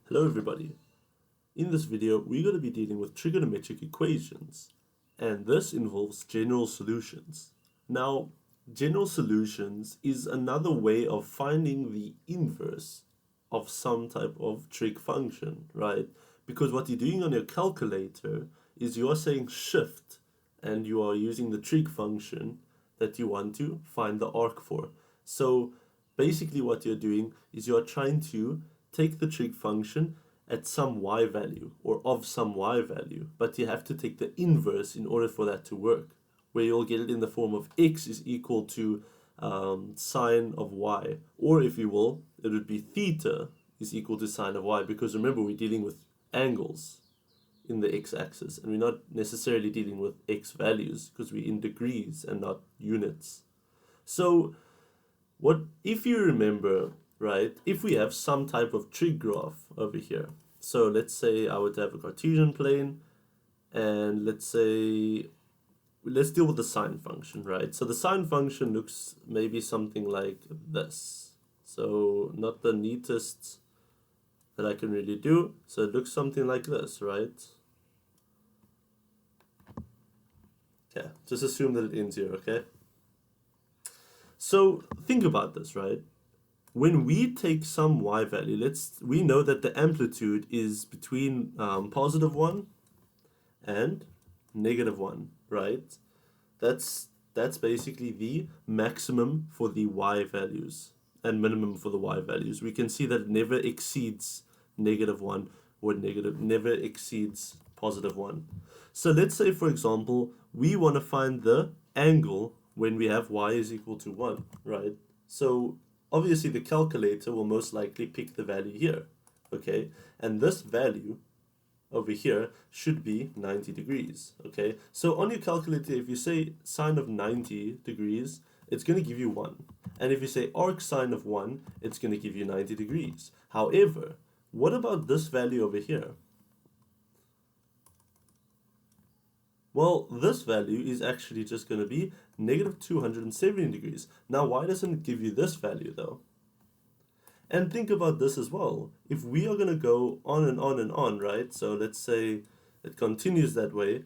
Hello everybody. In this video, we're going to be dealing with trigonometric equations, and this involves general solutions. Now, general solutions is another way of finding the inverse of some type of trig function, right? Because what you're doing on your calculator is you are saying shift, and you are using the trig function that you want to find the arc for. So basically what you're doing is you're trying to take the trig function at some y value or of some y value, but you have to take the inverse in order for that to work, where you'll get it in the form of x is equal to sine of y, or if you will, it would be theta is equal to sine of y, because remember we're dealing with angles in the x-axis, and we're not necessarily dealing with x values because we're in degrees and not units. So what if you remember, right, if we have some type of trig graph over here, so let's say I would have a Cartesian plane, and let's deal with the sine function, right? So the sine function looks maybe something like this. So not the neatest that I can really do, so it looks something like this, right? Yeah, just assume that it ends here, okay? So think about this, right? When we take some y value, we know that the amplitude is between positive 1 and negative 1, right? That's basically the maximum for the y values and minimum for the y values. We can see that it never exceeds negative 1 or never exceeds positive 1. So let's say, for example, we want to find the angle when we have y is equal to 1, right? So obviously the calculator will most likely pick the value here, okay? And this value over here should be 90 degrees, okay? So on your calculator, if you say sine of 90 degrees, it's going to give you 1. And if you say arc sine of 1, it's going to give you 90 degrees. However, what about this value over here? Well, this value is actually just going to be negative 270 degrees. Now, why doesn't it give you this value, though? And think about this as well. If we are going to go on and on and on, right? So let's say it continues that way.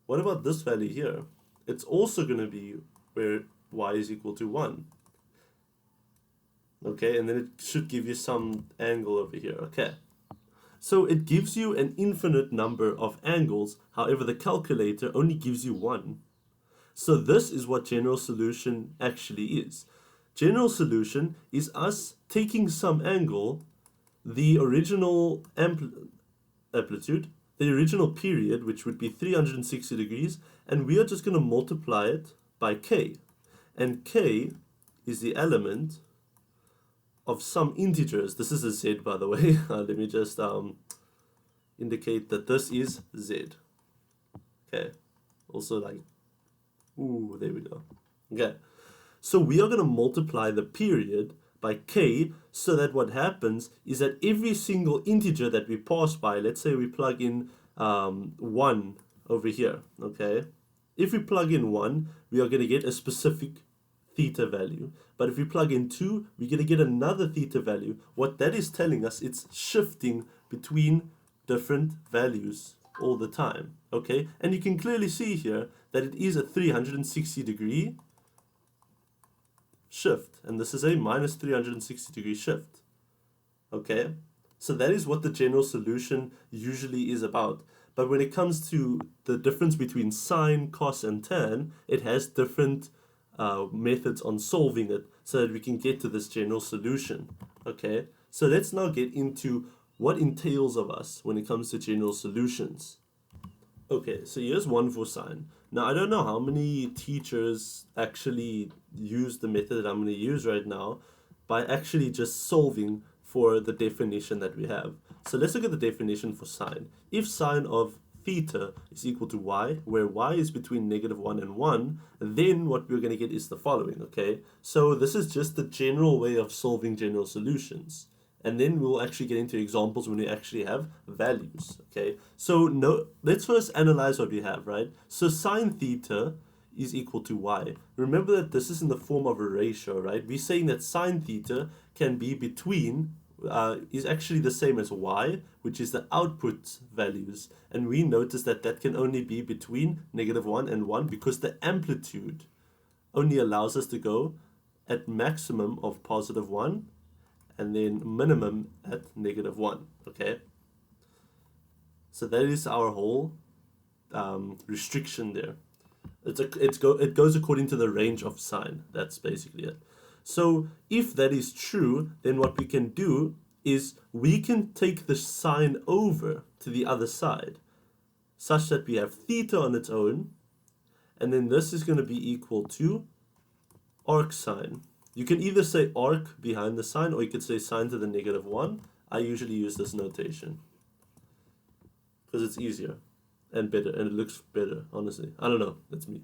What about this value here? It's also going to be where y is equal to 1. Okay, and then it should give you some angle over here, okay? So it gives you an infinite number of angles, however the calculator only gives you 1. So this is what general solution actually is. General solution is us taking some angle, the original amplitude, the original period, which would be 360 degrees, and we are just going to multiply it by k. And k is the element of some integers. This is a z, by the way. Let me just indicate that this is z. Okay. Also like, ooh, there we go. Okay. So we are going to multiply the period by k, so that what happens is that every single integer that we pass by, let's say we plug in 1 over here, okay? If we plug in 1, we are going to get a specific theta value. But if we plug in 2, we're going to get another theta value. What that is telling us, it's shifting between different values all the time, okay? And you can clearly see here that it is a 360 degree shift, and this is a minus 360 degree shift, okay? So that is what the general solution usually is about. But when it comes to the difference between sine, cos, and tan, it has different methods on solving it so that we can get to this general solution, okay? So let's now get into what entails of us when it comes to general solutions. Okay, so here's one for sine. Now, I don't know how many teachers actually use the method that I'm going to use right now by actually just solving for the definition that we have. So let's look at the definition for sine. If sine of theta is equal to y, where y is between negative 1 and 1, then what we're going to get is the following, okay? So this is just the general way of solving general solutions. And then we'll actually get into examples when we actually have values, okay? So let's first analyze what we have, right? So sine theta is equal to y. Remember that this is in the form of a ratio, right? We're saying that sine theta can be between is actually the same as y, which is the output values. And we notice that that can only be between -1 and 1 because the amplitude only allows us to go at maximum of +1 and then minimum at -1, okay? So that is our whole restriction there. It goes according to the range of sine. That's basically it. So if that is true, then what we can do is we can take the sine over to the other side, such that we have theta on its own, and then this is going to be equal to arc sine. You can either say arc behind the sine, or you could say sine to the -1. I usually use this notation because it's easier and better, and it looks better, honestly. I don't know, that's me.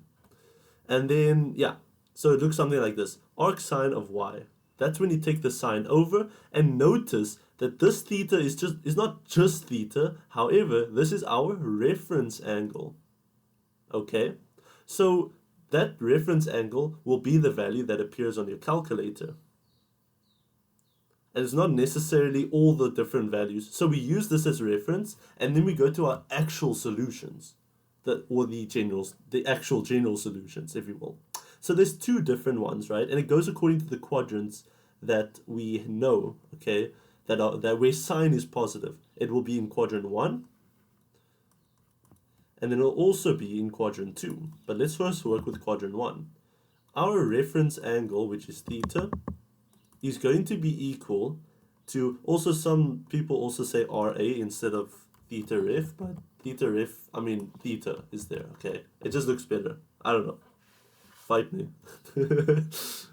And then, yeah, so it looks something like this. Arc sine of y. That's when you take the sine over, and notice that this theta is not just theta. However, this is our reference angle. Okay? So that reference angle will be the value that appears on your calculator. And it's not necessarily all the different values. So we use this as reference, and then we go to our actual solutions, the actual general solutions, if you will. So there's two different ones, right? And it goes according to the quadrants that we know, okay, that where sine is positive. It will be in quadrant 1, and then it'll also be in quadrant 2. But let's first work with quadrant 1. Our reference angle, which is theta, is going to be equal to, also some people also say RA instead of theta ref, but theta is there, okay? It just looks better. I don't know. Fight me.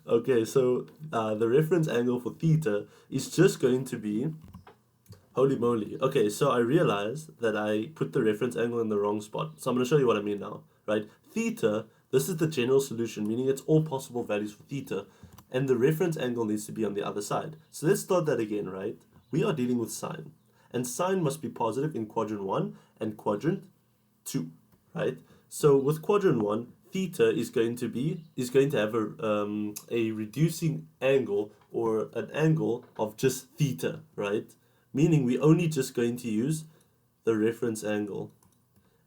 Okay, so the reference angle for theta is just going to be, holy moly. Okay, so I realized that I put the reference angle in the wrong spot. So I'm going to show you what I mean now, right? Theta, this is the general solution, meaning it's all possible values for theta, and the reference angle needs to be on the other side. So let's start that again, right? We are dealing with sine, and sine must be positive in quadrant 1 and quadrant 2, right? So with quadrant 1, theta is going to have a reducing angle, or an angle of just theta, right? Meaning we're only just going to use the reference angle.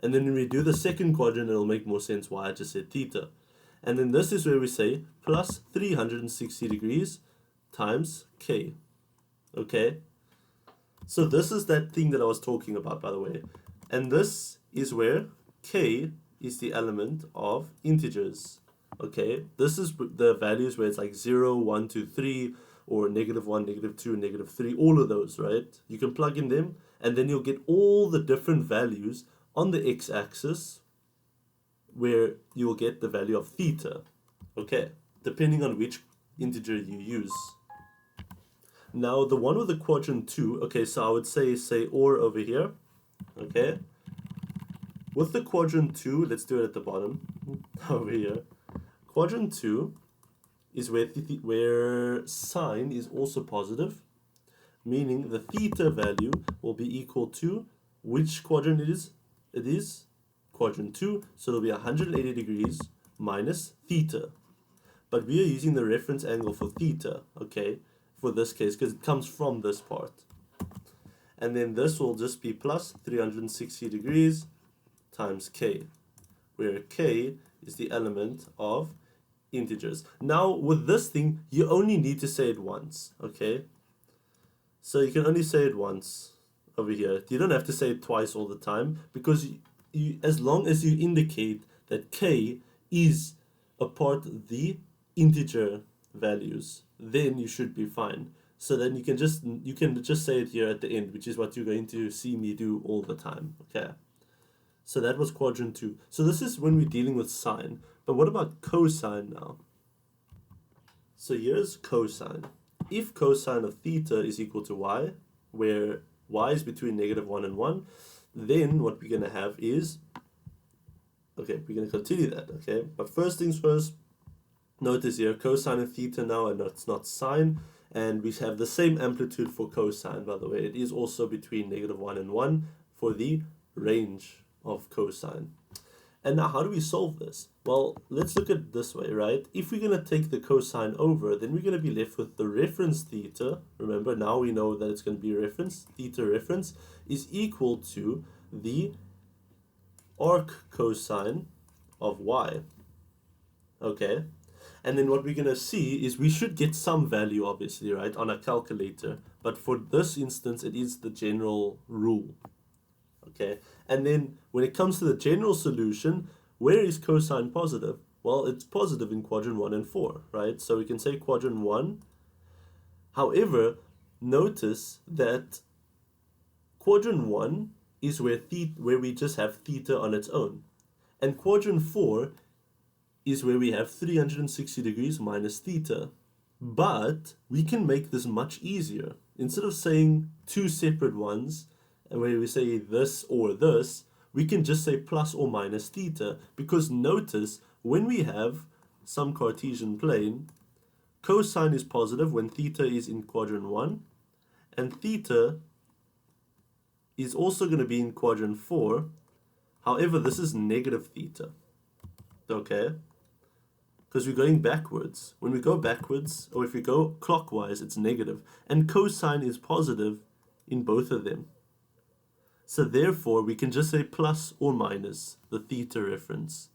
And then when we do the second quadrant, it'll make more sense why I just said theta. And then this is where we say plus 360 degrees times k. Okay? So this is that thing that I was talking about, by the way. And this is where k is the element of integers. Okay? This is the values where it's like 0, 1, 2, 3, or -1, -2, -3, all of those, right? You can plug in them, and then you'll get all the different values on the x-axis, where you will get the value of theta, okay, depending on which integer you use. Now, the one with the quadrant 2, okay, so I would say or over here, okay? With the quadrant 2, let's do it at the bottom, over here. Quadrant 2 is where sine is also positive, meaning the theta value will be equal to which quadrant it is? It is quadrant 2, so it'll be 180 degrees minus theta. But we are using the reference angle for theta, okay, for this case, because it comes from this part. And then this will just be plus 360 degrees times k, where k is the element of integers. Now, with this thing, you only need to say it once, okay? So you can only say it once over here. You don't have to say it twice all the time, because as long as you indicate that k is a part of the integer values, then you should be fine. So then you can just say it here at the end, which is what you're going to see me do all the time. Okay. So that was quadrant 2. So this is when we're dealing with sine. But what about cosine now? So here's cosine. If cosine of theta is equal to y, where y is between -1 and 1, then what we're going to have is, okay, we're going to continue that, okay? But first things first, notice here, cosine of theta now, and it's not sine, and we have the same amplitude for cosine, by the way. It is also between -1 and 1 for the range of cosine. And now how do we solve this? Well, let's look at it this way, right? If we're going to take the cosine over, then we're going to be left with the reference theta. Remember, now we know that it's going to be reference. Theta reference is equal to the arc cosine of y. Okay? And then what we're going to see is we should get some value, obviously, right, on a calculator. But for this instance, it is the general rule. Okay, and then when it comes to the general solution, where is cosine positive? Well, it's positive in quadrant 1 and 4, right? So we can say quadrant 1. However, notice that quadrant 1 is where we just have theta on its own. And quadrant 4 is where we have 360 degrees minus theta. But we can make this much easier. Instead of saying two separate ones, where we say this or this, we can just say plus or minus theta, because notice when we have some Cartesian plane, cosine is positive when theta is in quadrant 1, and theta is also going to be in quadrant 4. However, this is negative theta, okay? Because we're going backwards. When we go backwards, or if we go clockwise, it's negative, and cosine is positive in both of them. So therefore, we can just say plus or minus the theta reference.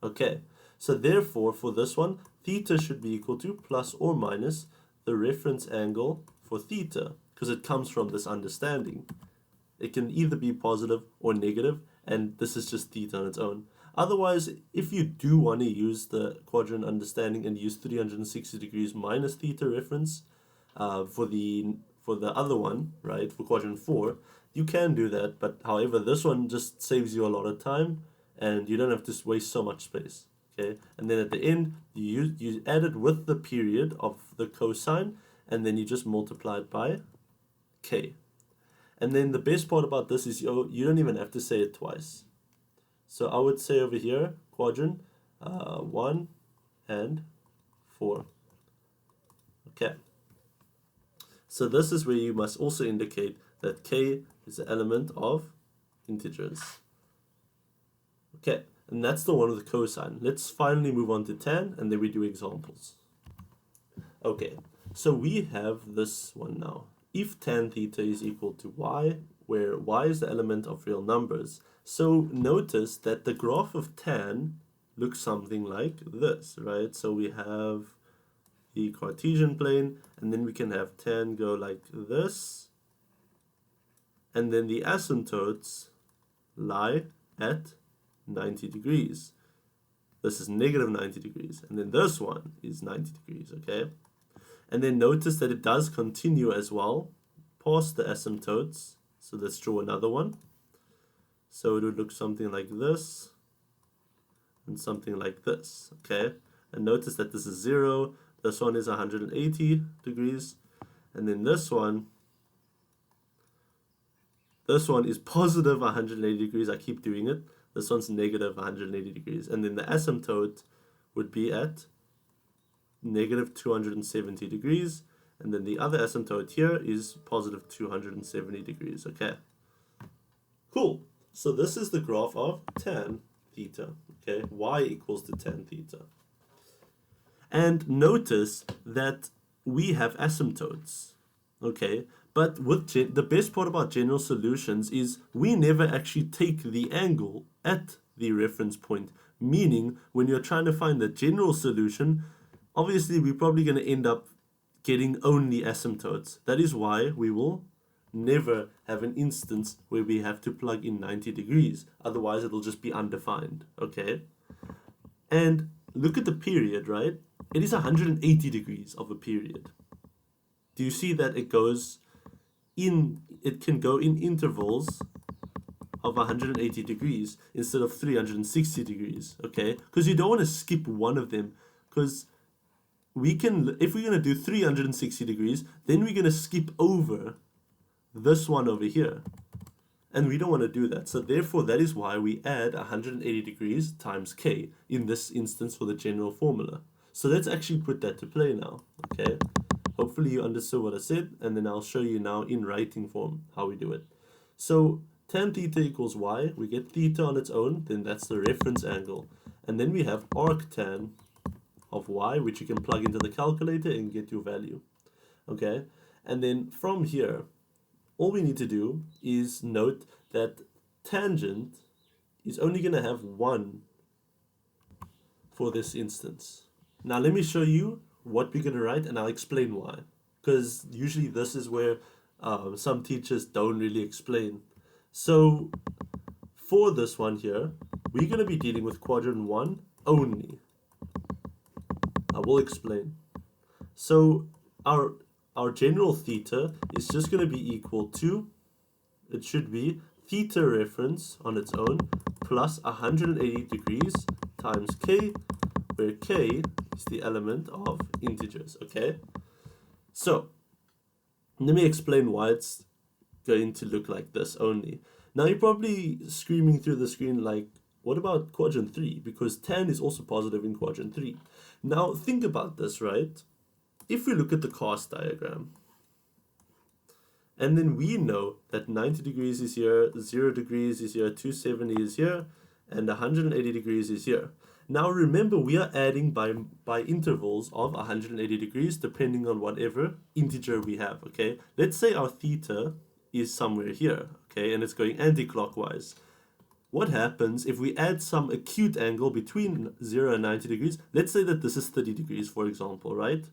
Okay, so therefore, for this one, theta should be equal to plus or minus the reference angle for theta, because it comes from this understanding. It can either be positive or negative, and this is just theta on its own. Otherwise, if you do want to use the quadrant understanding and use 360 degrees minus theta reference for the other one, right, for quadrant 4, you can do that, but however, this one just saves you a lot of time, and you don't have to waste so much space, okay? And then at the end, you add it with the period of the cosine, and then you just multiply it by k. And then the best part about this is you don't even have to say it twice. So I would say over here, quadrant 1 and 4. Okay. So this is where you must also indicate that k is the element of integers. Okay, and that's the one with the cosine. Let's finally move on to tan, and then we do examples. Okay, so we have this one now. If tan theta is equal to y, where y is the element of real numbers, so notice that the graph of tan looks something like this, right? So we have the Cartesian plane, and then we can have tan go like this, and then the asymptotes lie at 90 degrees. This is negative 90 degrees, and then this one is 90 degrees, okay? And then notice that it does continue as well past the asymptotes. So let's draw another one. So it would look something like this and something like this, okay? And notice that this is 0, this one is 180 degrees, and then this one is positive 180 degrees. I keep doing it. This one's negative 180 degrees. And then the asymptote would be at negative 270 degrees. And then the other asymptote here is positive 270 degrees. Okay. Cool. So this is the graph of tan theta. Okay. Y equals to tan theta. And notice that we have asymptotes. Okay. But with the best part about general solutions is we never actually take the angle at the reference point. Meaning, when you're trying to find the general solution, obviously we're probably going to end up getting only asymptotes. That is why we will never have an instance where we have to plug in 90 degrees. Otherwise, it'll just be undefined. Okay? And look at the period, right? It is 180 degrees of a period. Do you see that it can go in intervals of 180 degrees instead of 360 degrees, okay? Because you don't want to skip one of them, because we can, if we're going to do 360 degrees, then we're going to skip over this one over here. And we don't want to do that. So therefore, that is why we add 180 degrees times k in this instance for the general formula. So let's actually put that to play now, okay? Hopefully you understood what I said, and then I'll show you now in writing form how we do it. So tan theta equals y, we get theta on its own, then that's the reference angle. And then we have arctan of y, which you can plug into the calculator and get your value. Okay, and then from here, all we need to do is note that tangent is only going to have 1 for this instance. Now let me show you what we're going to write and I'll explain why. Because usually this is where some teachers don't really explain. So for this one here, we're going to be dealing with quadrant 1 only. I will explain. So our general theta is just going to be equal to, it should be theta reference on its own plus 180 degrees times k, where k is the element of integers, okay? So, let me explain why it's going to look like this only. Now you're probably screaming through the screen like, what about quadrant 3? Because tan is also positive in quadrant 3. Now think about this, right? If we look at the cast diagram, and then we know that 90 degrees is here, 0 degrees is here, 270 is here, and 180 degrees is here. Now remember, we are adding by intervals of 180 degrees depending on whatever integer we have, okay? Let's say our theta is somewhere here, okay, and it's going anti-clockwise. What happens if we add some acute angle between 0 and 90 degrees? Let's say that this is 30 degrees, for example, right?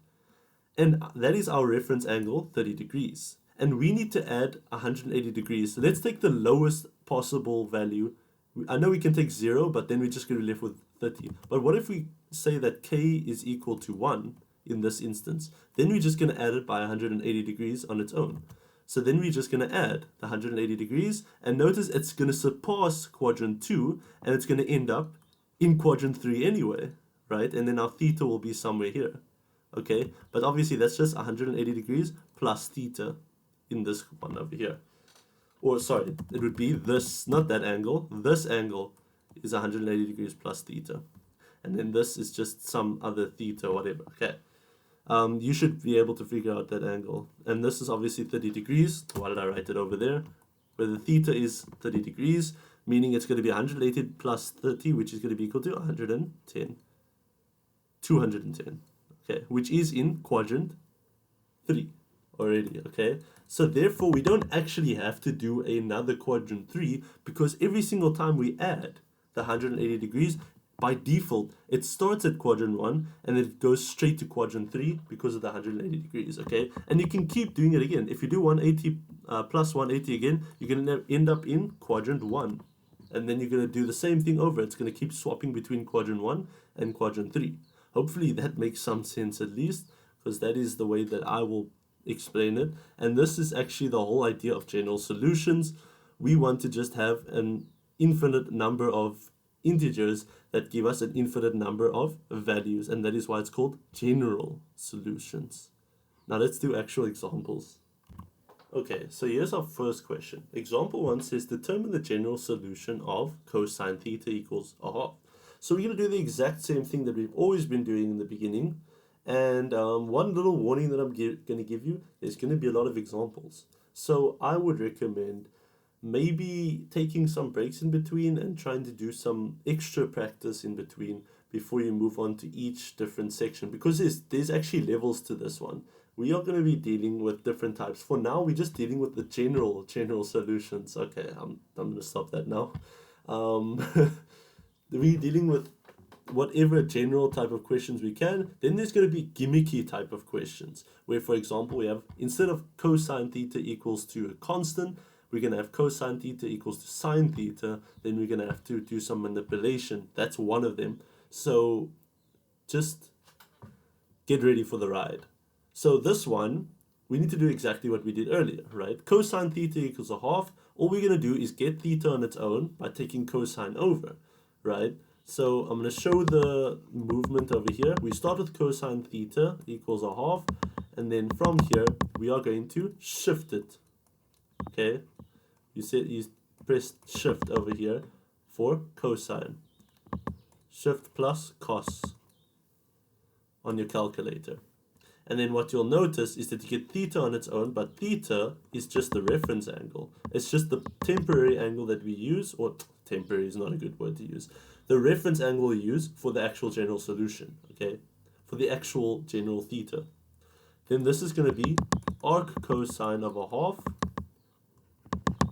And that is our reference angle, 30 degrees. And we need to add 180 degrees. So let's take the lowest possible value. I know we can take 0, but then we're just going to be left with 30. But what if we say that k is equal to 1 in this instance? Then we're just going to add it by 180 degrees on its own. So then we're just going to add the 180 degrees. And notice it's going to surpass quadrant 2. And it's going to end up in quadrant 3 anyway, right? And then our theta will be somewhere here. Okay, but obviously that's just 180 degrees plus theta in this one over here. Or sorry, it would be this, not that angle. This angle is 180 degrees plus theta. And then this is just some other theta, whatever. Okay, you should be able to figure out that angle. And this is obviously 30 degrees. Why did I write it over there? Where the theta is 30 degrees, meaning it's going to be 180 plus 30, which is going to be equal to 110. 210. Okay, which is in quadrant 3 already, okay? So therefore, we don't actually have to do another quadrant 3 because every single time we add the 180 degrees, by default, it starts at quadrant 1 and it goes straight to quadrant 3 because of the 180 degrees, okay? And you can keep doing it again. If you do 180 plus 180 again, you're going to end up in quadrant 1. And then you're going to do the same thing over. It's going to keep swapping between quadrant 1 and quadrant 3. Hopefully that makes some sense at least, because that is the way that I will explain it. And this is actually the whole idea of general solutions. We want to just have an infinite number of integers that give us an infinite number of values, and that is why it's called general solutions. Now let's do actual examples. Okay, so here's our first question. Example 1 says determine the general solution of cosine theta equals a half. So we're going to do the exact same thing that we've always been doing in the beginning. And one little warning that I'm going to give you is going to be a lot of examples. So I would recommend maybe taking some breaks in between and trying to do some extra practice in between before you move on to each different section. Because there's actually levels to this one. We are going to be dealing with different types. For now, we're just dealing with the general solutions. Okay, I'm going to stop that now. We're dealing with whatever general type of questions we can. Then there's going to be gimmicky type of questions where, for example, we have, instead of cosine theta equals to a constant, we're going to have cosine theta equals to sine theta. Then we're going to have to do some manipulation. That's one of them. So just get ready for the ride. So this one, we need to do exactly what we did earlier, right? Cosine theta equals a half. All we're going to do is get theta on its own by taking cosine over, right? So I'm going to show the movement over here. We start with cosine theta equals a half, and then from here, we are going to shift it, okay? You press shift over here for cosine. Shift plus cos on your calculator. And then what you'll notice is that you get theta on its own, but theta is just the reference angle. It's just the temporary angle that we use, or temporary is not a good word to use. The reference angle we use for the actual general solution, okay? For the actual general theta. Then this is going to be arc cosine of a half.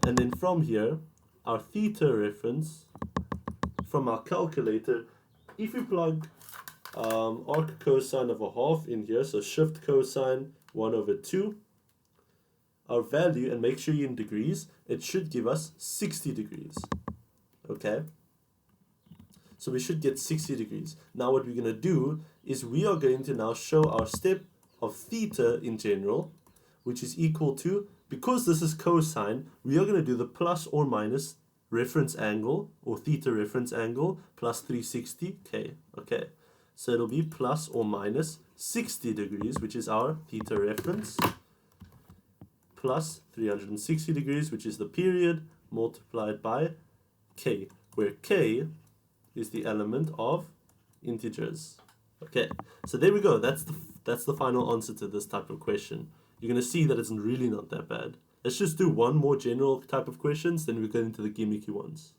And then from here, our theta reference from our calculator, if we plug arc cosine of a half in here, so shift cosine 1 over 2, our value, and make sure you're in degrees, it should give us 60 degrees. Okay? So we should get 60 degrees. Now what we're going to do is we are going to now show our step of theta in general, which is equal to, because this is cosine, we are going to do the plus or minus reference angle, or theta reference angle, plus 360. Okay. So it'll be plus or minus 60 degrees, which is our theta reference, plus 360 degrees, which is the period, multiplied by k, where k is the element of integers. Okay, so there we go. That's the final answer to this type of question. You're going to see that it's really not that bad. Let's just do one more general type of questions, then we get into the gimmicky ones.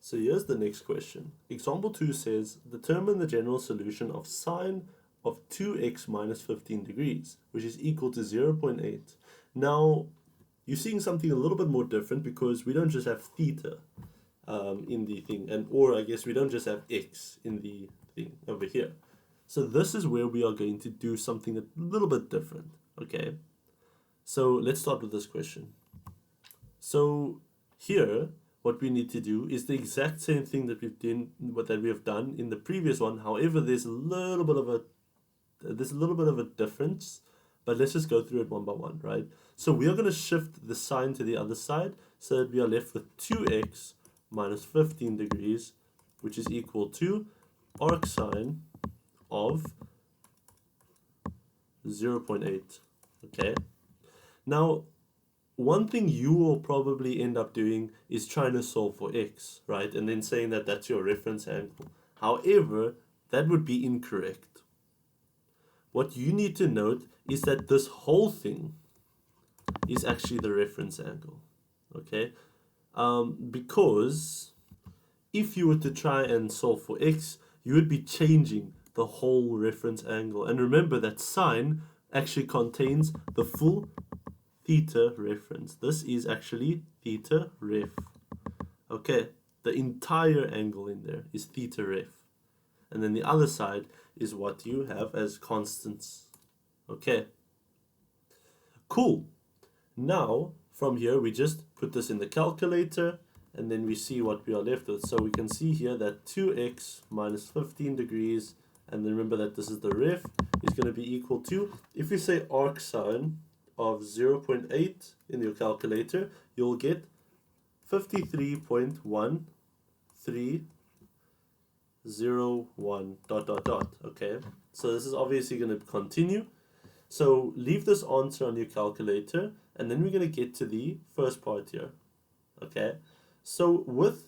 So here's the next question. Example 2 says, determine the general solution of sine of 2x minus 15 degrees, which is equal to 0.8. Now, you're seeing something a little bit more different because we don't just have theta in the thing, or I guess we don't just have x in the thing over here. So this is where we are going to do something a little bit different, okay? So let's start with this question. So here, what we need to do is the exact same thing that we have done in the previous one. However, there's a little bit of a difference, but let's just go through it one by one, right? So we are going to shift the sign to the other side so that we are left with 2x minus 15 degrees, which is equal to arc sine of 0.8. Okay. Now, one thing you will probably end up doing is trying to solve for x, right? And then saying that that's your reference angle. However, that would be incorrect. What you need to note is that this whole thing is actually the reference angle, okay? Because if you were to try and solve for x, you would be changing the whole reference angle. And remember that sine actually contains the full theta reference. This is actually theta ref. Okay, the entire angle in there is theta ref. And then the other side is what you have as constants. Okay, cool. Now, from here, we just put this in the calculator, and then we see what we are left with. So we can see here that 2x minus 15 degrees, and then remember that this is the ref, is going to be equal to, if we say arc sine of 0.8 in your calculator, you'll get 53.1301 ... Okay, so this is obviously going to continue. So leave this answer on your calculator, and then we're going to get to the first part here. Okay, so with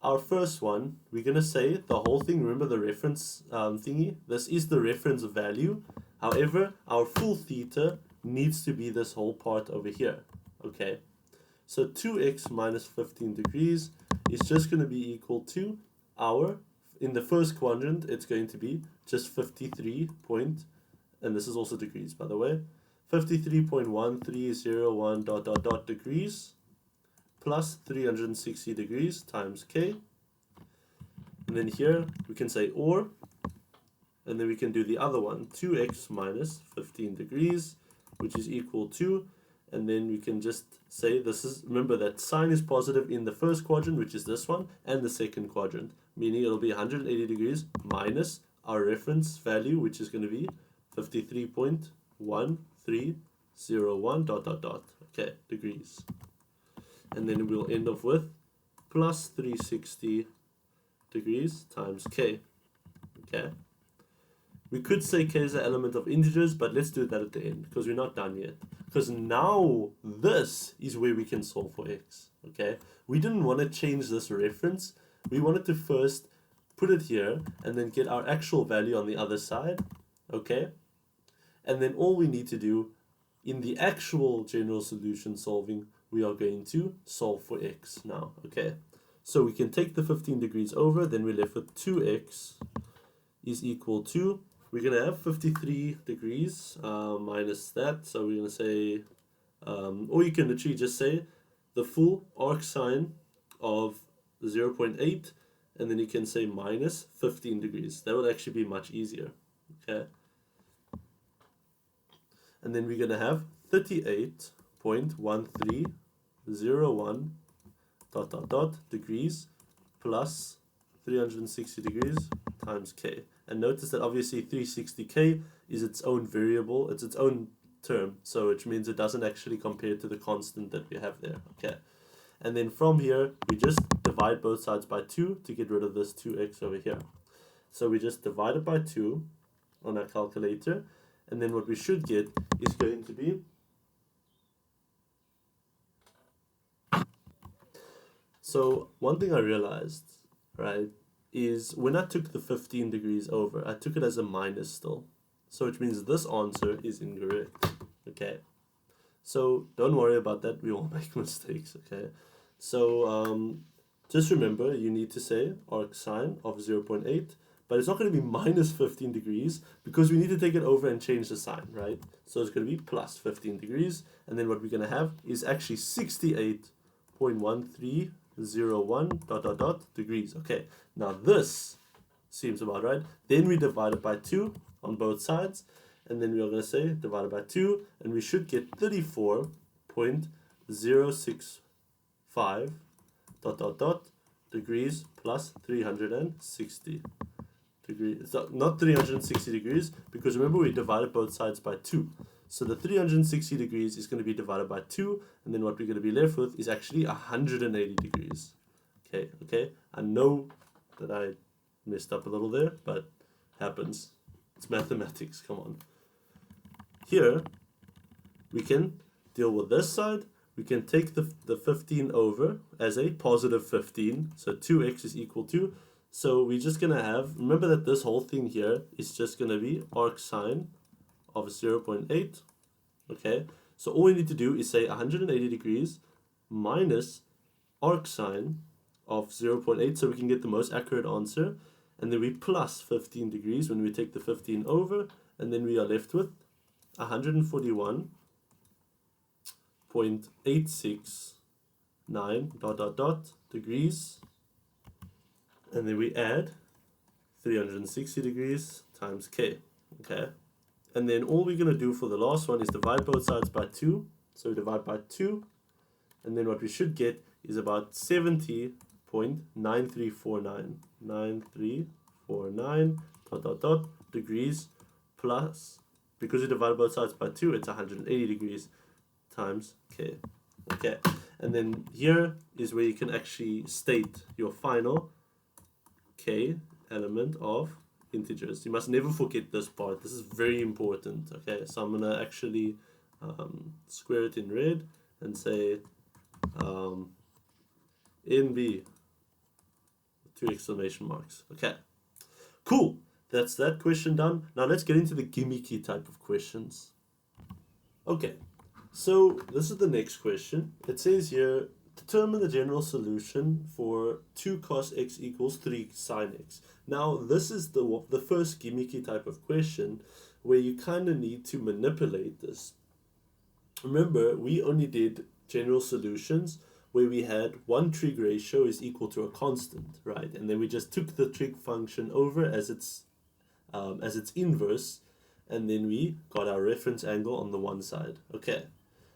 our first one, we're going to say the whole thing. Remember the reference thingy? This is the reference value. However, our full theta needs to be this whole part over here. Okay, so 2x minus 15 degrees is just going to be equal to our, in the first quadrant, it's going to be just 53 point, and this is also degrees, by the way, 53.1301 ... degrees plus 360 degrees times k. And then here we can say or, and then we can do the other one, 2x minus 15 degrees, which is equal to, and then we can just say this is, remember that sine is positive in the first quadrant, which is this one, and the second quadrant, meaning it'll be 180 degrees minus our reference value, which is going to be 53.1301 ... Okay, degrees. And then we'll end off with plus 360 degrees times k. Okay. We could say k is an element of integers, but let's do that at the end because we're not done yet. Because now this is where we can solve for x. Okay. We didn't want to change this reference. We wanted to first put it here and then get our actual value on the other side. Okay. And then all we need to do in the actual general solution solving, we are going to solve for x now, okay? So we can take the 15 degrees over, then we're left with 2x is equal to, we're going to have 53 degrees minus that, so we're going to say, or you can literally just say the full arc sine of 0.8, and then you can say minus 15 degrees. That would actually be much easier, okay? And then we're going to have 38.1301 degrees plus 360 degrees times k. And notice that obviously 360k is its own variable, it's its own term, so which means it doesn't actually compare to the constant that we have there, okay? And then from here, we just divide both sides by 2 to get rid of this 2x over here. So we just divide it by 2 on our calculator, and then what we should get is going to be so one thing I realized, right, is when I took the 15 degrees over, I took it as a minus still. So which means this answer is incorrect, okay? So don't worry about that, we all make mistakes, okay? So just remember, you need to say arc sine of 0.8, but it's not going to be minus 15 degrees because we need to take it over and change the sign, right? So it's going to be plus 15 degrees, and then what we're going to have is actually 68.1301 degrees. Okay, now this seems about right. Then we divide it by 2 on both sides, and then we are going to say divided by 2, and we should get 34.065 degrees plus 360 degrees. So not 360 degrees, because remember we divided both sides by 2. So the 360 degrees is going to be divided by 2, and then what we're going to be left with is actually 180 degrees. Okay, I know that I messed up a little there, but happens. It's mathematics, come on. Here, we can deal with this side. We can take the 15 over as a positive 15, so 2x is equal to, so we're just going to have, remember that this whole thing here is just going to be arc sine of 0.8, okay? So all we need to do is say 180 degrees minus arc sine of 0.8, so we can get the most accurate answer, and then we plus 15 degrees when we take the 15 over, and then we are left with 141.869 degrees, and then we add 360 degrees times k, okay? And then all we're going to do for the last one is divide both sides by 2, so we divide by 2, and then what we should get is about 70.9349 degrees plus, because we divide both sides by 2, it's 180 degrees times k. Okay, and then here is where you can actually state your final k element of integers. You must never forget this part. This is very important. Okay, so I'm gonna actually square it in red and say NB, 2 exclamation marks. Okay, cool. That's that question done. Now let's get into the gimmicky type of questions. Okay, so this is the next question. It says here, determine the general solution for 2 cos x equals 3 sin x. Now this is the first gimmicky type of question where you kind of need to manipulate this. Remember, we only did general solutions where we had one trig ratio is equal to a constant, right? And then we just took the trig function over as its inverse, and then we got our reference angle on the one side. Okay,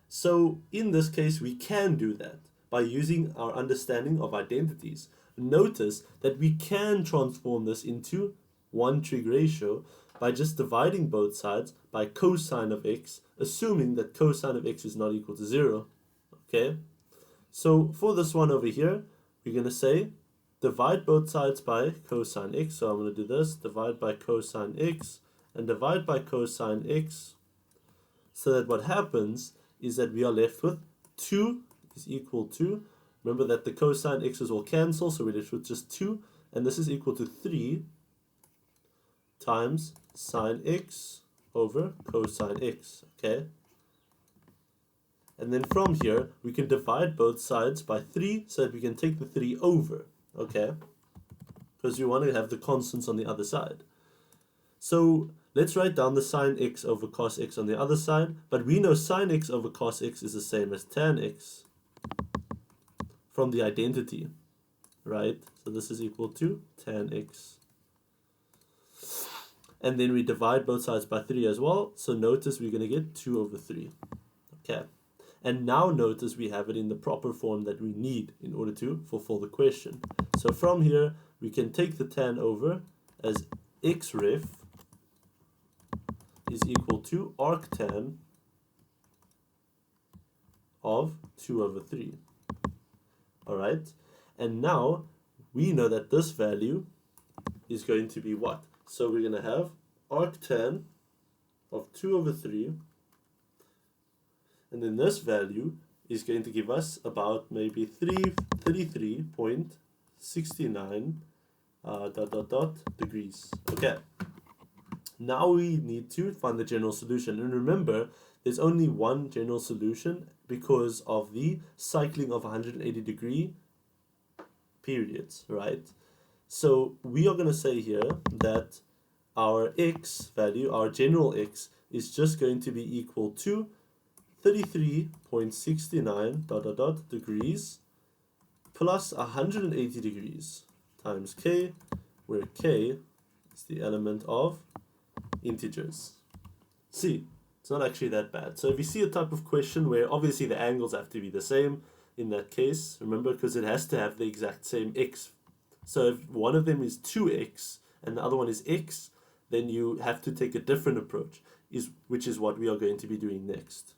so in this case we can do that by using our understanding of identities. Notice that we can transform this into one trig ratio by just dividing both sides by cosine of x, assuming that cosine of x is not equal to 0. Okay, so for this one over here, we're going to say divide both sides by cosine x. So I'm going to do this, divide by cosine x and divide by cosine x, so that what happens is that we are left with 2 is equal to, remember that the cosine x's will cancel, so we're left with just 2, and this is equal to 3 times sine x over cosine x, okay? And then from here, we can divide both sides by 3 so that we can take the 3 over, okay? Because we want to have the constants on the other side. So let's write down the sine x over cos x on the other side, but we know sine x over cos x is the same as tan x from the identity, right? So this is equal to tan x. And then we divide both sides by 3 as well, so notice we're going to get 2 over 3, okay? And now notice we have it in the proper form that we need in order to fulfill the question. So from here, we can take the tan over as x ref is equal to arctan of 2 over 3. Alright? And now we know that this value is going to be what? So we're going to have arctan of 2 over 3. And then this value is going to give us about maybe 33.69 degrees. Okay. Now we need to find the general solution. And remember, there's only one general solution because of the cycling of 180 degree periods, right? So we are going to say here that our x value, our general x, is just going to be equal to 33.69 degrees plus 180 degrees times k, where k is the element of integers. See, it's not actually that bad. So if you see a type of question where obviously the angles have to be the same in that case, remember, because it has to have the exact same x. So if one of them is 2x and the other one is x, then you have to take a different approach, which is what we are going to be doing next.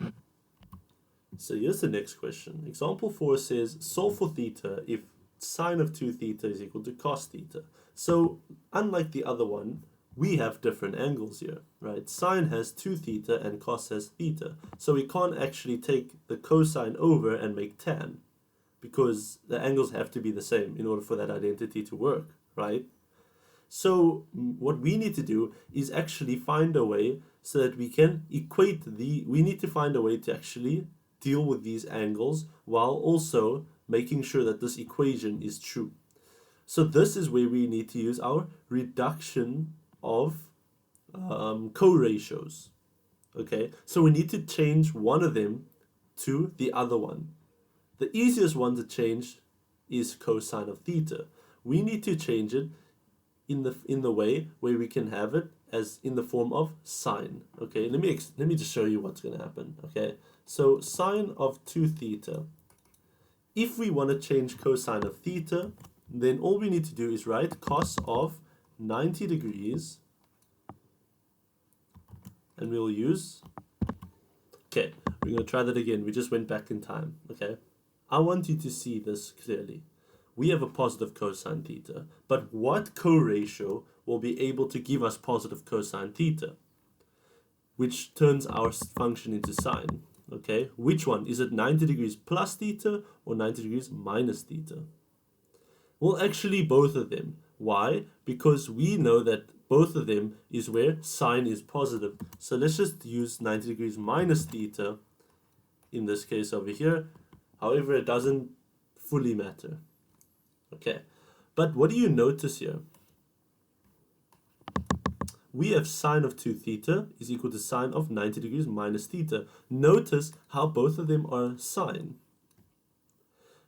So here's the next question. Example 4 says, solve for theta if sine of 2 theta is equal to cos theta. So unlike the other one, we have different angles here, right? Sine has 2 theta and cos has theta. So we can't actually take the cosine over and make tan, because the angles have to be the same in order for that identity to work, right? So what we need to do is actually find a way so that we can equate we need to find a way to actually deal with these angles while also making sure that this equation is true. So this is where we need to use our reduction of co-ratios. Okay, so we need to change one of them to the other one. The easiest one to change is cosine of theta. We need to change it in the way where we can have it as in the form of sine. Okay, let me just show you what's going to happen. Okay, so sine of 2 theta. If we want to change cosine of theta, then all we need to do is write cos of 90 degrees, and we'll use, okay, we're going to try that again. We just went back in time. Okay, I want you to see this clearly. We have a positive cosine theta, but what co-ratio will be able to give us positive cosine theta, which turns our function into sine? Okay, which one? Is it 90 degrees plus theta or 90 degrees minus theta? Well, actually both of them. Why? Because we know that both of them is where sine is positive. So let's just use 90 degrees minus theta in this case over here. However, it doesn't fully matter. Okay, but what do you notice here? We have sine of 2 theta is equal to sine of 90 degrees minus theta. Notice how both of them are sine.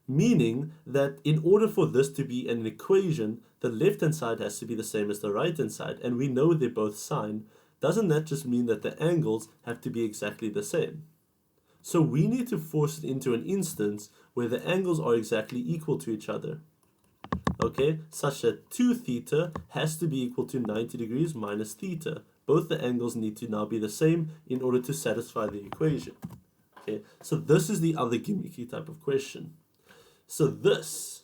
Meaning that in order for this to be an equation, the left-hand side has to be the same as the right-hand side. And we know they're both sine. Doesn't that just mean that the angles have to be exactly the same? So we need to force it into an instance where the angles are exactly equal to each other. Okay, such that 2 theta has to be equal to 90 degrees minus theta. Both the angles need to now be the same in order to satisfy the equation. Okay, so this is the other gimmicky type of question. So this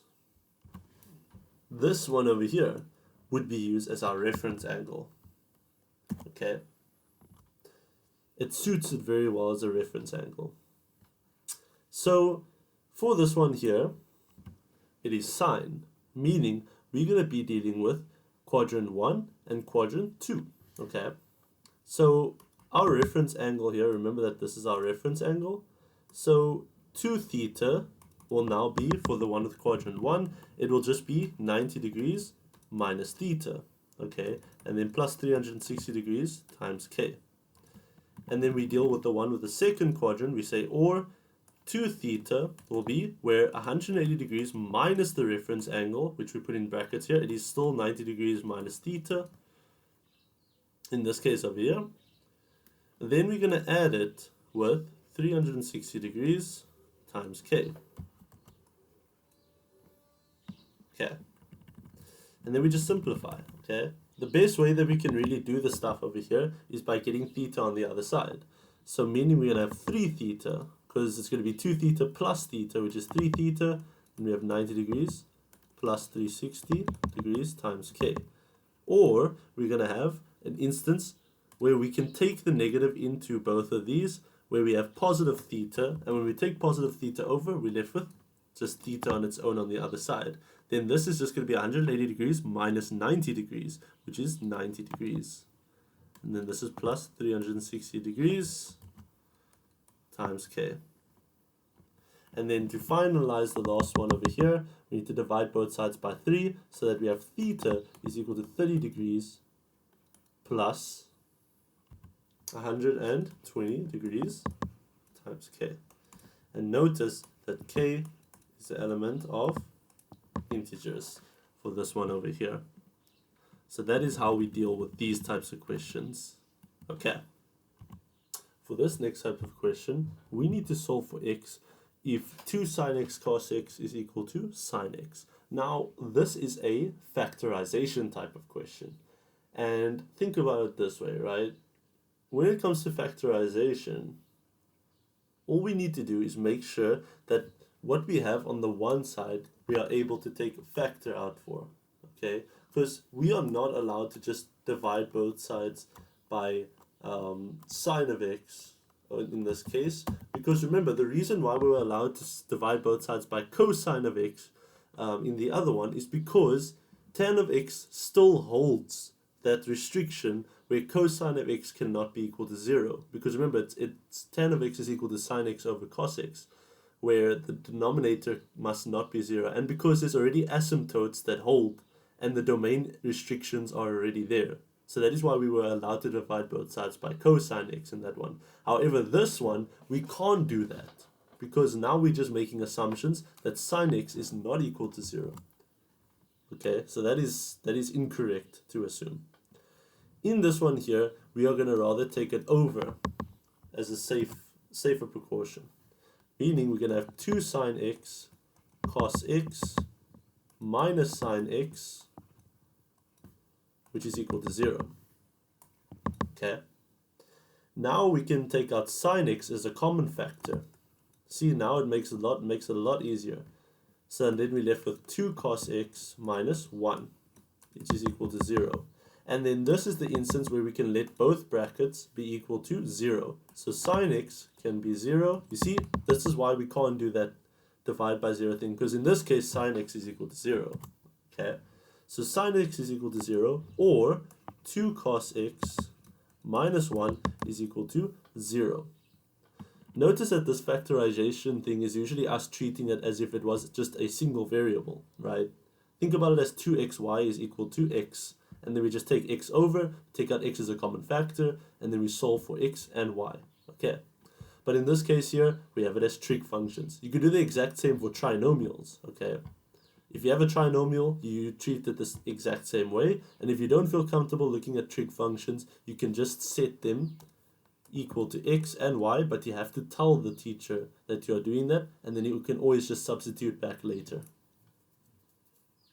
one over here would be used as our reference angle. Okay, it suits it very well as a reference angle. So for this one here, it is sine, meaning we're going to be dealing with quadrant 1 and quadrant 2. Okay, so our reference angle here, remember that this is our reference angle, so 2 theta will now be, for the one with quadrant 1, it will just be 90 degrees minus theta, okay, and then plus 360 degrees times k. And then we deal with the one with the second quadrant, we say or 2 theta will be where 180 degrees minus the reference angle, which we put in brackets here, it is still 90 degrees minus theta, in this case over here. Then we're going to add it with 360 degrees times k. Okay. And then we just simplify, okay? The best way that we can really do the stuff over here is by getting theta on the other side. So meaning we're going to have 3 theta, because it's going to be 2 theta plus theta, which is 3 theta, and we have 90 degrees plus 360 degrees times k. Or we're going to have an instance where we can take the negative into both of these, where we have positive theta, and when we take positive theta over, we're left with just theta on its own on the other side. Then this is just going to be 180 degrees minus 90 degrees, which is 90 degrees. And then this is plus 360 degrees times k. And then to finalize the last one over here, we need to divide both sides by 3, so that we have theta is equal to 30 degrees plus 120 degrees times k. And notice that k is the element of integers for this one over here. So that is how we deal with these types of questions. Okay. For this next type of question, we need to solve for x if 2 sine x cos x is equal to sine x. Now, this is a factorization type of question. And think about it this way, right? When it comes to factorization, all we need to do is make sure that what we have on the one side, we are able to take a factor out for, okay? Because we are not allowed to just divide both sides by sine of x, in this case, because remember, the reason why we were allowed to divide both sides by cosine of x in the other one is because tan of x still holds that restriction where cosine of x cannot be equal to 0. Because remember, it's tan of x is equal to sine x over cos x, where the denominator must not be 0. And because there's already asymptotes that hold, and the domain restrictions are already there. So that is why we were allowed to divide both sides by cosine x in that one. However, this one, we can't do that, because now we're just making assumptions that sine x is not equal to 0. Okay, so that is incorrect to assume. In this one here, we are going to rather take it over as a safer precaution. Meaning we're going to have 2 sine x cos x minus sine x, which is equal to 0. Okay. Now we can take out sine x as a common factor. See, now it makes it a lot easier. So then we're left with 2 cos x minus 1, which is equal to 0. And then this is the instance where we can let both brackets be equal to 0. So sine x can be 0. You see, this is why we can't do that divide by 0 thing, because in this case, sine x is equal to 0. Okay, so sine x is equal to 0, or 2 cos x minus 1 is equal to 0. Notice that this factorization thing is usually us treating it as if it was just a single variable, right? Think about it as 2xy is equal to x. And then we just take x over, take out x as a common factor, and then we solve for x and y. Okay. But in this case here, we have it as trig functions. You could do the exact same for trinomials, okay? If you have a trinomial, you treat it this exact same way. And if you don't feel comfortable looking at trig functions, you can just set them equal to x and y, but you have to tell the teacher that you're doing that, and then you can always just substitute back later.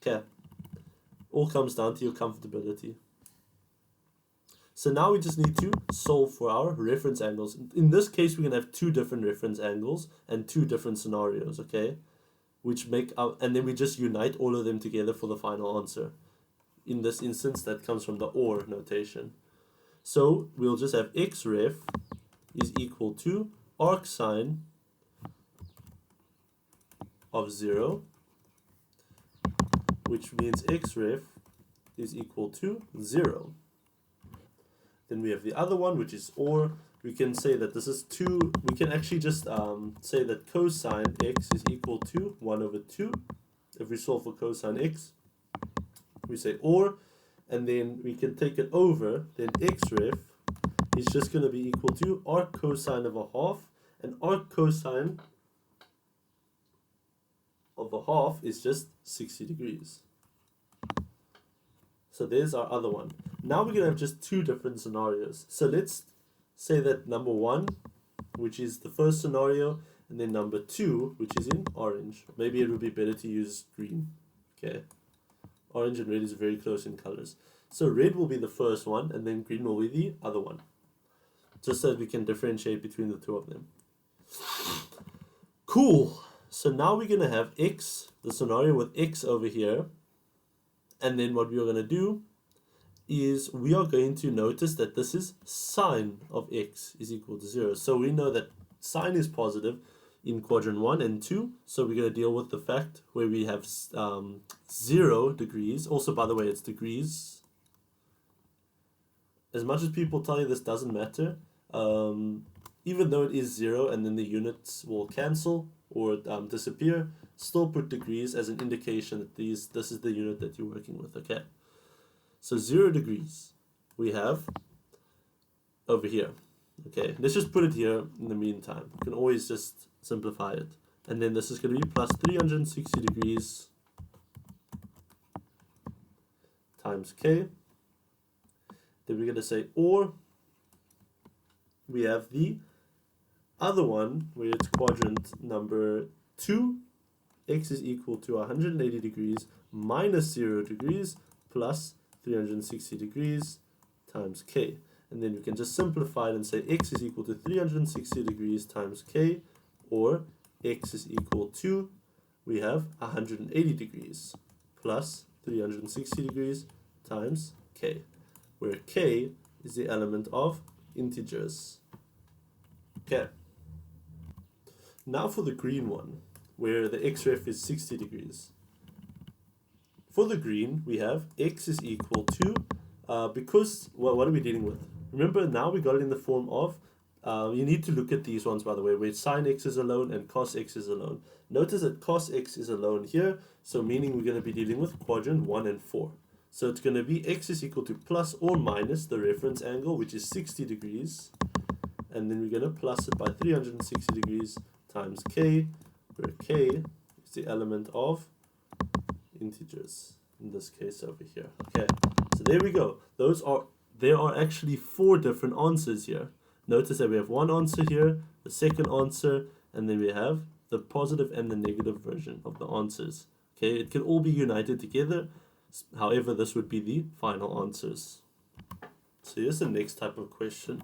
Okay. All comes down to your comfortability. So now we just need to solve for our reference angles. In this case, we're going to have 2 different reference angles and 2 different scenarios, okay? Which make up, and then we just unite all of them together for the final answer. In this instance, that comes from the OR notation. So we'll just have x ref is equal to arcsine of 0, which means x ref is equal to 0. Then we have the other one, which is or. We can say that this is 2. We can actually just say that cosine x is equal to 1 over 2. If we solve for cosine x, we say or, and then we can take it over, then x ref is just going to be equal to arc cosine of a half, and arc cosine of a half is just 60 degrees. So there's our other one. Now we're going to have just 2 different scenarios. So let's say that number 1, which is the first scenario, and then number 2, which is in orange. Maybe it would be better to use green. Okay. Orange and red is very close in colors. So red will be the first one, and then green will be the other one. Just so that we can differentiate between the 2 of them. Cool. So now we're going to have x, the scenario with x over here. And then what we are going to do is we are going to notice that this is sine of x is equal to 0. So we know that sine is positive in quadrant 1 and 2. So we're going to deal with the fact where we have 0 degrees. Also, by the way, it's degrees. As much as people tell you this doesn't matter, even though it is 0 and then the units will cancel or disappear, still put degrees as an indication that this is the unit that you're working with, okay? So 0 degrees we have over here. Okay, let's just put it here in the meantime. You can always just simplify it. And then this is going to be plus 360 degrees times k. Then we're going to say or we have the other one where it's quadrant number 2. X is equal to 180 degrees minus 0 degrees plus 360 degrees times k. And then we can just simplify it and say x is equal to 360 degrees times k, or x is equal to, we have 180 degrees plus 360 degrees times k, where k is the element of integers. Okay. Now for the green one, where the x ref is 60 degrees. For the green, we have x is equal to, because, well, what are we dealing with? Remember, now we got it in the form of, you need to look at these ones, by the way, where sine x is alone and cos x is alone. Notice that cos x is alone here, so meaning we're going to be dealing with quadrant 1 and 4. So it's going to be x is equal to plus or minus the reference angle, which is 60 degrees, and then we're going to plus it by 360 degrees times k, where k is the element of integers, in this case over here. Okay, so there we go. There are actually 4 different answers here. Notice that we have one answer here, the second answer, and then we have the positive and the negative version of the answers. Okay, it can all be united together. However, this would be the final answers. So here's the next type of question.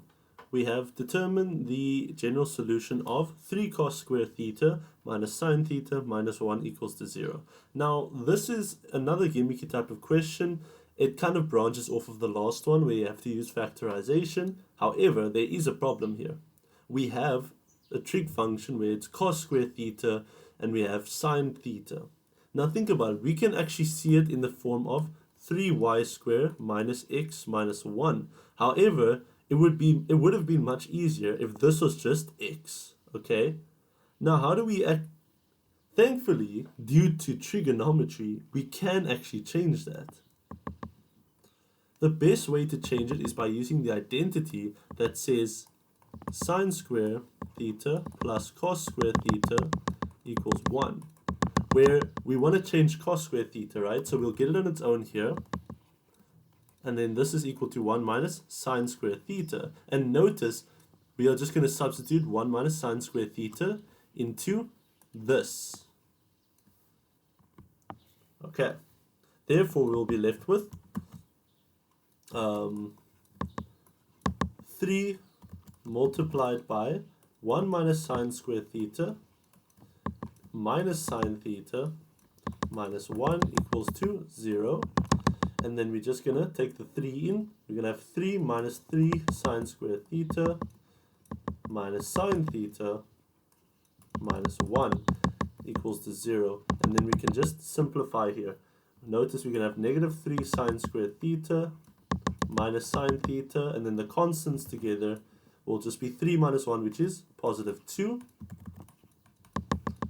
We have determined the general solution of 3 cos squared theta minus sine theta minus 1 equals to 0. Now, this is another gimmicky type of question. It kind of branches off of the last one where you have to use factorization. However, there is a problem here. We have a trig function where it's cos squared theta and we have sine theta. Now think about it. We can actually see it in the form of 3y squared minus x minus 1. However, it would have been much easier if this was just x. Okay? Now how do we act? Thankfully, due to trigonometry, we can actually change that. The best way to change it is by using the identity that says sine square theta plus cos square theta equals 1. Where we want to change cos square theta, right? So we'll get it on its own here. And then this is equal to 1 minus sine square theta. And notice, we are just going to substitute 1 minus sine square theta into this. Okay. Therefore, we'll be left with 3 multiplied by 1 minus sine square theta minus sine theta minus 1 equals to 0. And then we're just going to take the 3 in. We're going to have 3 minus 3 sine square theta minus sine theta minus 1 equals to 0. And then we can just simplify here. Notice we're going to have negative 3 sine square theta minus sine theta, and then the constants together will just be 3 minus 1, which is positive 2,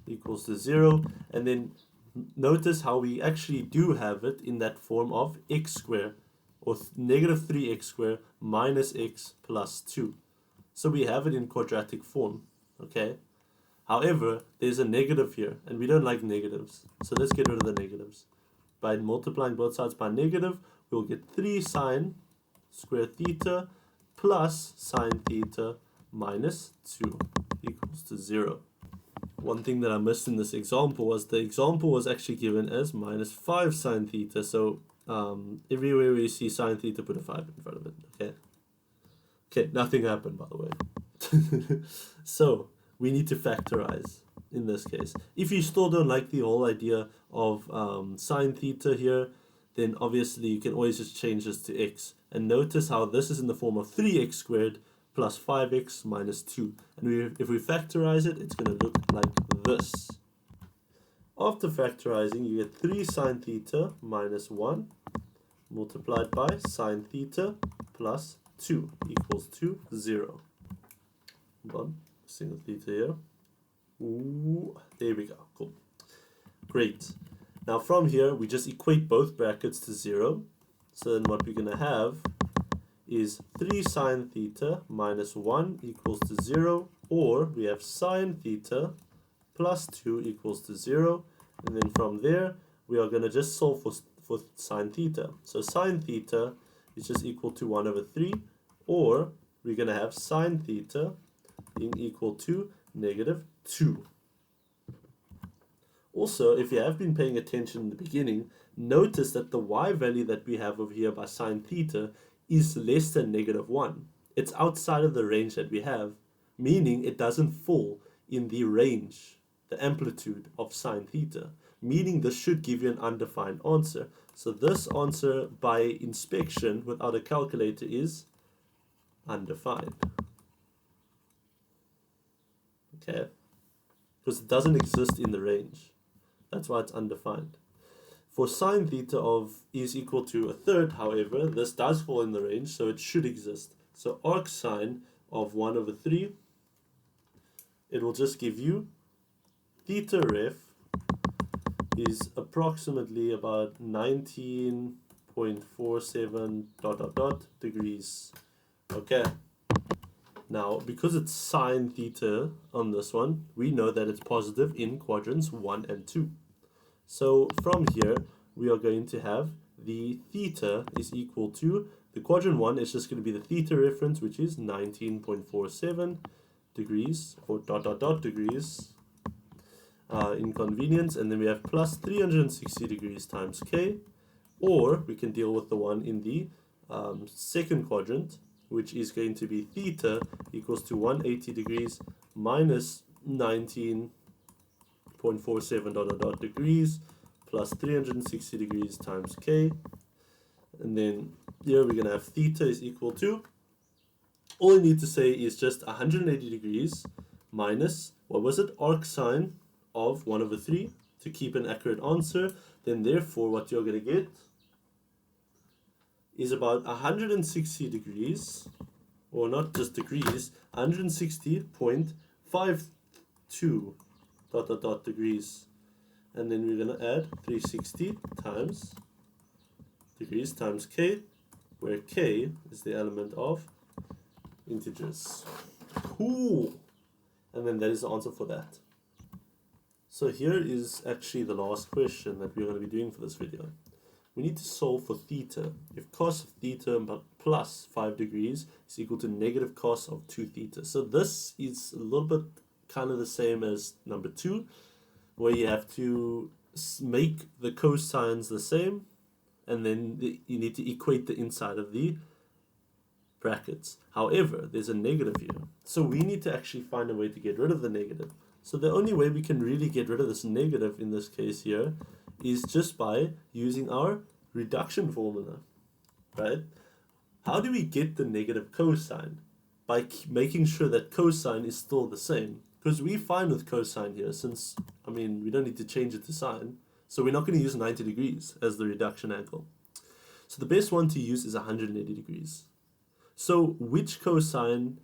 equals to 0. And then notice how we actually do have it in that form of x squared, or negative 3x squared minus x plus 2. So we have it in quadratic form, okay? However, there's a negative here, and we don't like negatives. So let's get rid of the negatives. By multiplying both sides by negative, we'll get 3 sine squared theta plus sine theta minus 2 equals to 0. One thing that I missed in this example was the example was actually given as minus 5 sine theta. So everywhere where you see sine theta, put a 5 in front of it, okay? Okay, nothing happened, by the way. So we need to factorize in this case. If you still don't like the whole idea of sine theta here, then obviously you can always just change this to x. And notice how this is in the form of 3x squared plus 5x minus 2. And if we factorize it, it's going to look like this. After factorizing, you get 3 sine theta minus 1 multiplied by sine theta plus 2 equals to 0. Hold on, single theta here. Ooh, there we go, cool. Great. Now from here, we just equate both brackets to 0. So then what we're going to have is 3 sine theta minus 1 equals to 0, or we have sine theta plus 2 equals to 0. And then from there, we are going to just solve for sine theta. So sine theta is just equal to 1 over 3, or we're going to have sine theta being equal to negative 2. Also, if you have been paying attention in the beginning, notice that the y value that we have over here by sine theta is less than negative 1. It's outside of the range that we have, meaning it doesn't fall in the range, the amplitude of sine theta, meaning this should give you an undefined answer. So this answer by inspection without a calculator is undefined. Okay, because it doesn't exist in the range. That's why it's undefined. For sine theta of is equal to a third, however, this does fall in the range, so it should exist. So arc sine of 1 over 3, it will just give you theta ref is approximately about 19.47 ... degrees. Okay. Now, because it's sine theta on this one, we know that it's positive in quadrants 1 and 2. So from here, we are going to have the theta is equal to, the quadrant 1 is just going to be the theta reference, which is 19.47 degrees, or ... degrees, inconvenience, and then we have plus 360 degrees times k, or we can deal with the one in the second quadrant, which is going to be theta equals to 180 degrees minus 19.47 ... degrees plus 360 degrees times k. And then here we're going to have theta is equal to, all you need to say is just 180 degrees minus, what was it, arc sine of 1 over 3 to keep an accurate answer. Then therefore what you're going to get is about 160 degrees, or not just degrees, 160.52 ... degrees. And then we're going to add 360 times degrees times k, where k is the element of integers. Cool! And then that is the answer for that. So here is actually the last question that we're going to be doing for this video. We need to solve for theta. If cos of theta plus 5 degrees is equal to negative cos of 2 theta. So this is a little bit kind of the same as number 2, where you have to make the cosines the same, and then you need to equate the inside of the brackets. However, there's a negative here. So we need to actually find a way to get rid of the negative. So the only way we can really get rid of this negative in this case here is just by using our reduction formula, right? How do we get the negative cosine? By making sure that cosine is still the same. Because we're fine with cosine here, since, I mean, we don't need to change it to sine. So we're not going to use 90 degrees as the reduction angle. So the best one to use is 180 degrees. So which cosine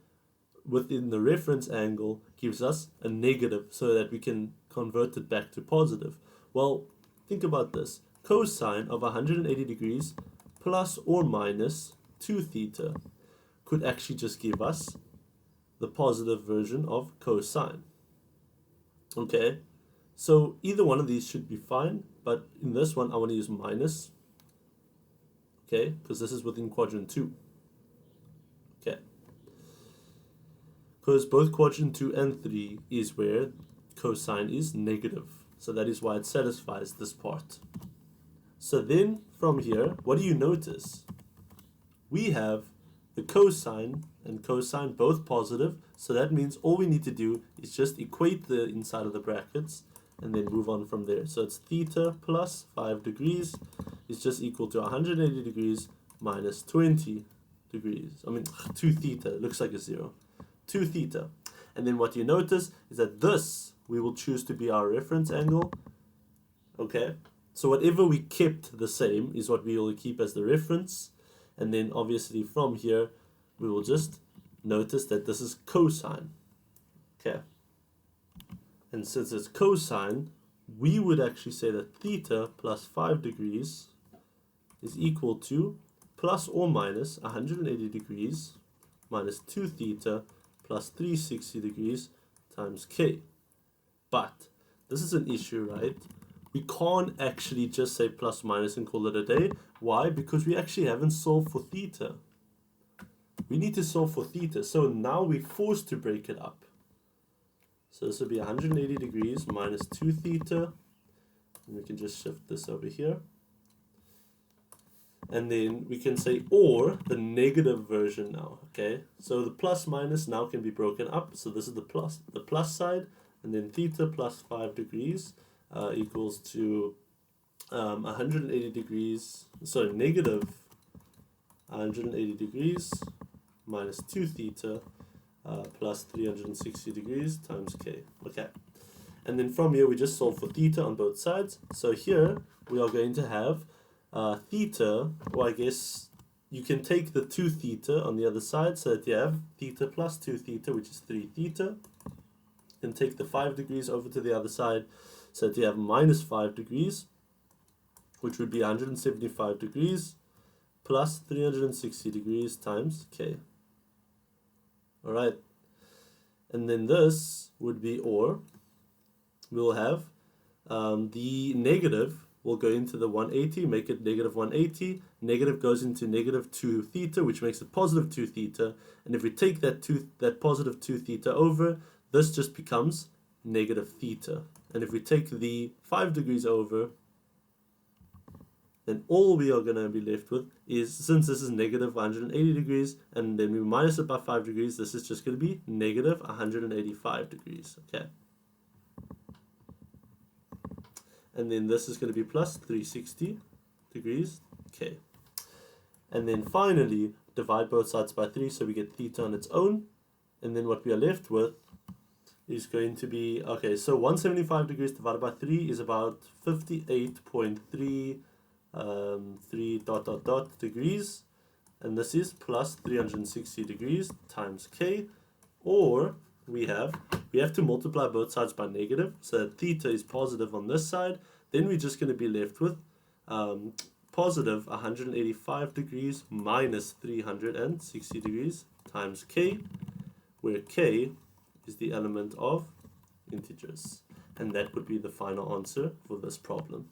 within the reference angle gives us a negative so that we can convert it back to positive? Well, think about this. Cosine of 180 degrees plus or minus 2 theta could actually just give us the positive version of cosine. Okay, so either one of these should be fine, but in this one I want to use minus, okay, because this is within quadrant 2. Okay, because both quadrant 2 and 3 is where cosine is negative, so that is why it satisfies this part. So then from here, what do you notice? We have the cosine and cosine both positive, so that means all we need to do is just equate the inside of the brackets and then move on from there. So it's theta plus 5 degrees is just equal to 180 degrees minus 20 degrees. I mean, 2 theta, it looks like a 0. 2 theta. And then what you notice is that this we will choose to be our reference angle. Okay, so whatever we kept the same is what we will keep as the reference. And then obviously from here, we will just notice that this is cosine. Okay. And since it's cosine, we would actually say that theta plus 5 degrees is equal to plus or minus 180 degrees minus 2 theta plus 360 degrees times k. But this is an issue, right? We can't actually just say plus minus and call it a day. Why? Because we actually haven't solved for theta. We need to solve for theta. So now we're forced to break it up. So this will be 180 degrees minus 2 theta. And we can just shift this over here. And then we can say or the negative version now. Okay. So the plus minus now can be broken up. So this is the plus side. And then theta plus 5 degrees equals to 180 degrees, sorry, negative 180 degrees minus 2 theta plus 360 degrees times k. Okay, and then from here we just solve for theta on both sides. So here we are going to have theta, or I guess you can take the 2 theta on the other side so that you have theta plus 2 theta, which is 3 theta. And take the 5 degrees over to the other side so that you have minus 5 degrees, which would be 175 degrees plus 360 degrees times k. Alright, and then this would be or. We'll have the negative will go into the 180, make it negative 180. Negative goes into negative 2 theta, which makes it positive 2 theta. And if we take that positive 2 theta over, this just becomes negative theta. And if we take the 5 degrees over, then all we are going to be left with is, since this is negative 180 degrees, and then we minus it by 5 degrees, this is just going to be negative 185 degrees. Okay. And then this is going to be plus 360 degrees, okay. And then finally, divide both sides by 3, so we get theta on its own. And then what we are left with is going to be, okay, so 175 degrees divided by 3 is about 58.3 degrees. And this is plus 360 degrees times k. Or we have to multiply both sides by negative, so that theta is positive on this side. Then we're just going to be left with positive 185 degrees minus 360 degrees times k, where k is the element of integers. And that would be the final answer for this problem.